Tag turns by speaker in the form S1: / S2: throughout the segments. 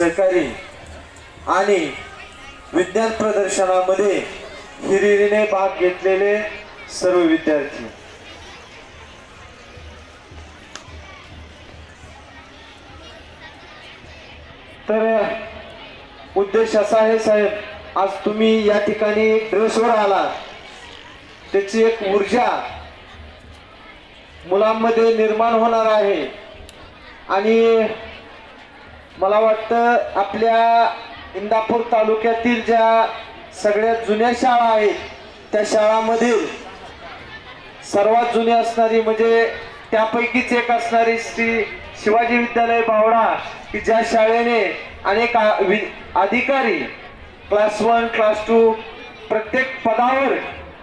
S1: सहकारी आणि विज्ञान प्रदर्शनामध्ये हिरिरीने भाग घेतलेले सर्व विद्यार्थी। तर उद्देश असा आहे साहेब, आज तुम्ही या ठिकाणी ड्रेसवर आला, त्याची एक ऊर्जा मुलांमध्ये निर्माण होणार आहे आणि मला वाटतं आपल्या इंदापूर तालुक्यातील ज्या सगळ्यात जुन्या शाळा आहेत त्या शाळांमधील सर्वात जुनी असणारी म्हणजे त्यापैकीच एक असणारी श्री शिवाजी विद्यालय बावडा, की ज्या शाळेने अनेक अधिकारी क्लास 1 क्लास 2 प्रत्येक पदावर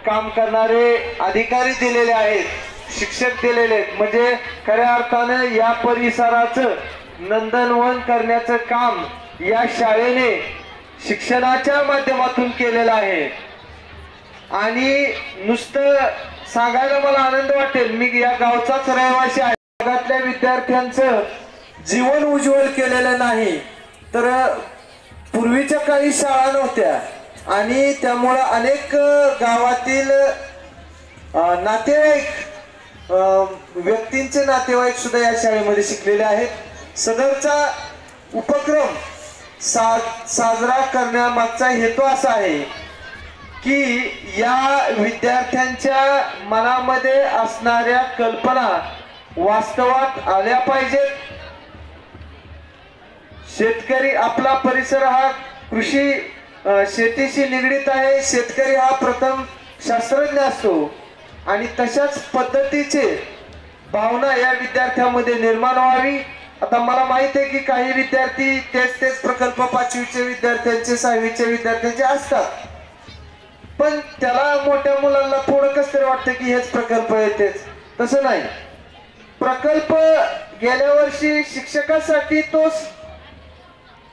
S1: काम करणारे अधिकारी दिलेले आहेत, शिक्षक दिलेले आहेत। म्हणजे खऱ्या अर्थानं या परिसराचं नंदनवन करण्याचं काम या शाळेने शिक्षणाच्या माध्यमातून केलेलं आहे। आणि नुसतं सांगायला मला आनंद वाटेल, मी या गावचाच रहिवासी आहे, भागातल्या विद्यार्थ्यांचं जीवन उज्ज्वल केलेलं नाही। तर पूर्वीच्या काही शाळा नव्हत्या आणि त्यामुळे अनेक गावातील नातेवाईक व्यक्तींचे नातेवाईक सुद्धा या शाळेमध्ये शिकलेले आहेत। सदरचा उपक्रम साजरा करण्यामागचा हेतू असा आहे की या विद्यार्थ्यांच्या मनामध्ये असणाऱ्या कल्पना वास्तवात आल्या पाहिजेत। शेतकरी, आपला परिसर हा कृषी शेतीशी निगडीत आहे, शेतकरी हा प्रथम शास्त्रज्ञ असतो आणि तशाच पद्धतीचे भावना या विद्यार्थ्यांमध्ये निर्माण व्हावी। आता मला माहित आहे की काही विद्यार्थी तेच प्रकल्प 5वीचे विद्यार्थ्यांचे 6वीचे विद्यार्थ्यांचे असतात, पण त्याला मोठ्या मुलांना थोडं कसं तरी वाटतं की हेच प्रकल्प येतेच, तसं नाही। प्रकल्प गेल्या वर्षी शिक्षकासाठी तो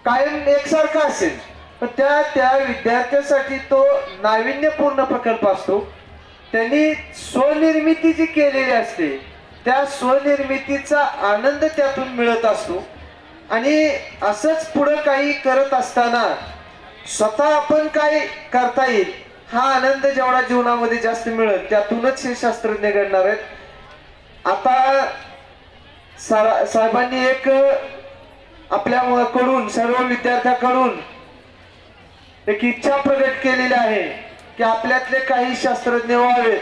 S1: कायम एकसारखा असेल, पण त्या विद्यार्थ्यासाठी तो नाविन्यपूर्ण प्रकल्प असतो। त्यांनी स्वनिर्मिती जी केलेली असते त्या स्वनिर्मितीचा आनंद त्यातून मिळत असतो आणि असंच पुढे काही करत असताना स्वतः आपण काय करता येईल हा आनंद जेवढा जीवनामध्ये जास्त मिळेल त्यातूनच हे शास्त्रज्ञ घडणार आहेत। आता साहेबांनी एक आपल्याकडून सर्व विद्यार्थ्यांकडून एक इच्छा प्रकट केलेली आहे की आपल्यातले काही शास्त्रज्ञ व्हावेत